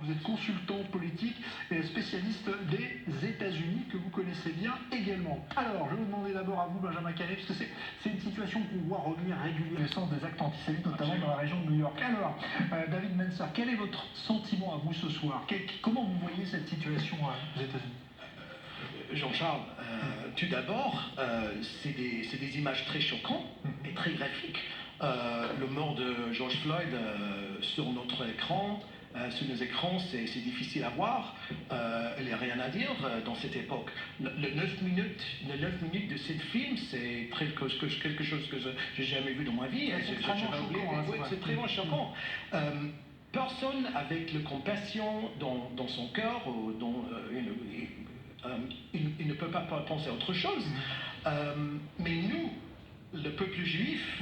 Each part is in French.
Vous êtes consultant politique et spécialiste des États-Unis que vous connaissez bien également. Alors, je vais vous demander d'abord à vous, Benjamin Calais, parce que c'est une situation qu'on voit revenir régulièrement, l'essence des actes antisémites, notamment dans la région de New York. Alors, David Menser, quel est votre sentiment à vous ce soir? Comment vous voyez cette situation aux États-Unis? Jean-Charles, tout d'abord, c'est des images très choquantes et très graphiques. Le mort de George Floyd sur notre écran, sur nos écrans, c'est difficile à voir. Il n'y a rien à dire dans cette époque. Le 9 minutes de ce film, c'est quelque chose que je n'ai jamais vu dans ma vie. C'est très choquant. Personne avec la compassion dans son cœur, il ne peut pas penser à autre chose. Mais nous, le peuple juif,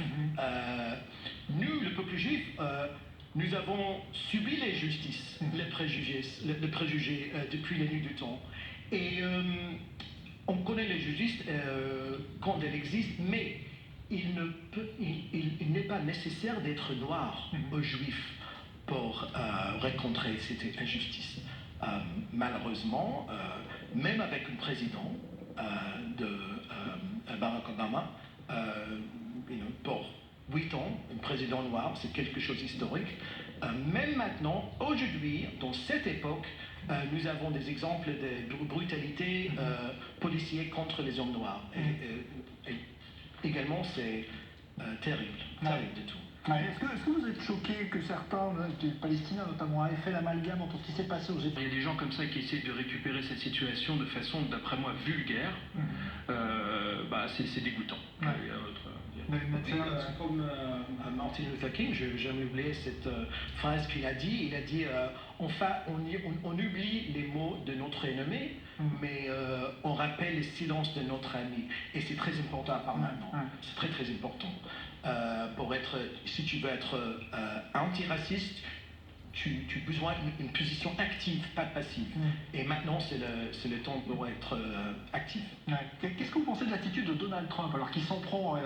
nous avons subi l'injustice, les préjugés depuis la nuit du temps. Et on connaît l'injustice quand elle existe, mais il n'est pas nécessaire d'être noir aux juifs pour rencontrer cette injustice. Malheureusement, même avec un président de Barack Obama, pour 8 ans, un président noir, c'est quelque chose d'historique. Même maintenant, aujourd'hui, dans cette époque, nous avons des exemples de brutalité policière contre les hommes noirs. Et également, c'est terrible de tout. Est-ce que vous êtes choqué que certains, des Palestiniens notamment, aient fait l'amalgame entre ce qui s'est passé aux États-Unis? Il y a des gens comme ça qui essaient de récupérer cette situation de façon, d'après moi, vulgaire. C'est dégoûtant. Comme Martin Luther King, je n'ai jamais oublié cette phrase qu'il a dit. Il a dit on oublie les mots de notre ennemi, mais on rappelle les silences de notre ami. Et c'est très important par maintenant. C'est très très important. Si tu veux être antiraciste, tu as besoin d'une position active, pas passive. Et maintenant, c'est le temps pour être actif. Qu'est-ce que vous pensez de l'attitude de Donald Trump, alors qu'il s'en prend,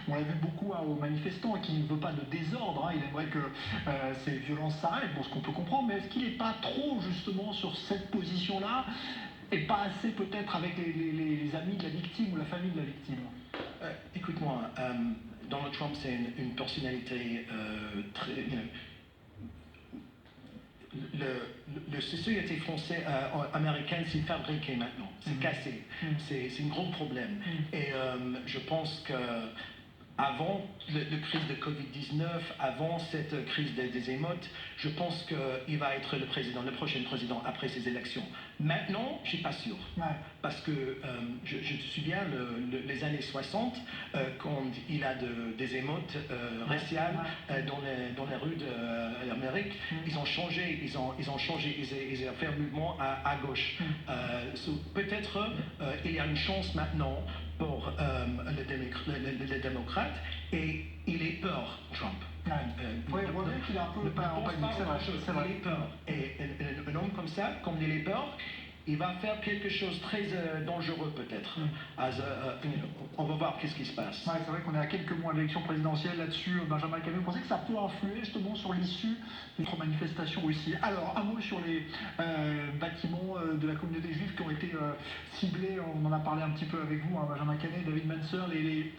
on l'a vu beaucoup aux manifestants, et qu'il ne veut pas de désordre, il aimerait que ces violences s'arrêtent, ce qu'on peut comprendre, mais est-ce qu'il n'est pas trop justement sur cette position-là, et pas assez peut-être avec les amis de la victime ou la famille de la victime? Écoute-moi, Donald Trump, c'est une personnalité très... La société française, américaine, c'est fabriqué maintenant, c'est cassé, c'est un gros problème. Et je pense que avant la crise de Covid-19, avant cette crise des émeutes, je pense qu'il va être le prochain président après ces élections. Maintenant, je ne suis pas sûr. Parce que je te souviens, les années 60, quand il y a des émeutes raciales dans les rues d'Amérique, ils ont changé, ils ont fait un mouvement à gauche. Peut-être il y a une chance maintenant pour les démocrates, et il est peur, Trump. Oui, on voit qu'il est un peu en panique, c'est vrai. Il est peur. Et un homme comme ça, comme il est peur, il va faire quelque chose de très dangereux peut-être. On va voir qu'est-ce qui se passe. C'est vrai qu'on est à quelques mois de l'élection présidentielle là-dessus. Benjamin Calais, vous pensez que ça peut influer justement sur l'issue de notre manifestation aussi? Alors, un mot sur les bâtiments de la communauté juive qui ont été ciblés. On en a parlé un petit peu avec vous, Benjamin Calais, David Menser,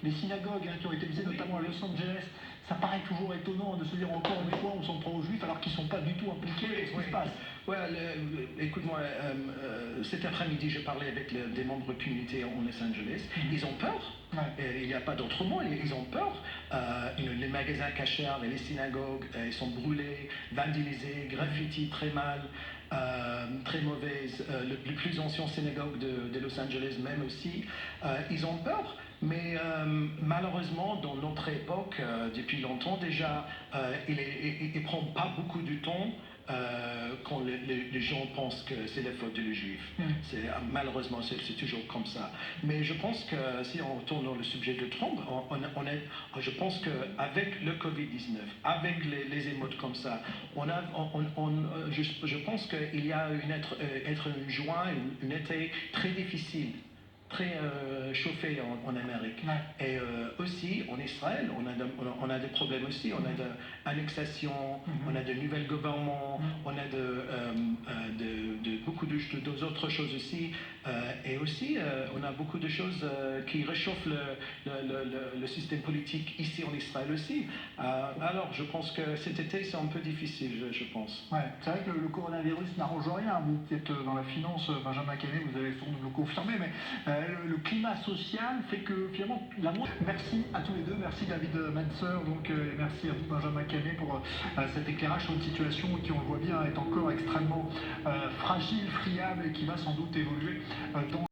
les synagogues qui ont été visées notamment à Los Angeles. Ça paraît toujours étonnant de se dire encore une fois on s'en prend aux juifs alors qu'ils ne sont pas du tout impliqués. Qu'est-ce qui se passe? Écoute-moi, cet après-midi, je parlais avec des membres de communauté en Los Angeles. Ils ont peur. Il n'y a pas d'autre mot. Ils ont peur. Les magasins cachers et les synagogues, ils sont brûlés, vandalisés, graffitis très mal. Très mauvaise, les plus anciennes synagogues de Los Angeles même aussi, ils ont peur, mais malheureusement dans notre époque, depuis longtemps déjà, il ne prend pas beaucoup de temps quand les gens pensent que c'est la faute des juifs. Malheureusement, c'est toujours comme ça. Mais je pense que si on retourne dans le sujet de Trump, je pense qu'avec le Covid-19, avec les émeutes comme ça, je pense qu'il y a être un juin, un été très difficile, très chauffé en Amérique. Et aussi en Israël, on a des problèmes aussi, on a de annexation, on a de nouveaux gouvernements, on a de touche d'autres choses aussi. Et aussi, on a beaucoup de choses qui réchauffent le système politique ici en Israël aussi. Alors, je pense que cet été, c'est un peu difficile, je pense. Ouais, c'est vrai que le coronavirus n'arrange rien. Vous qui êtes dans la finance, Benjamin Canet, vous allez sans doute me confirmer, mais le climat social fait que finalement, Merci à tous les deux, merci David Manser, donc, et merci à vous Benjamin Canet pour cet éclairage sur une situation qui, on le voit bien, est encore extrêmement fragile, friable et qui va sans doute évoluer dans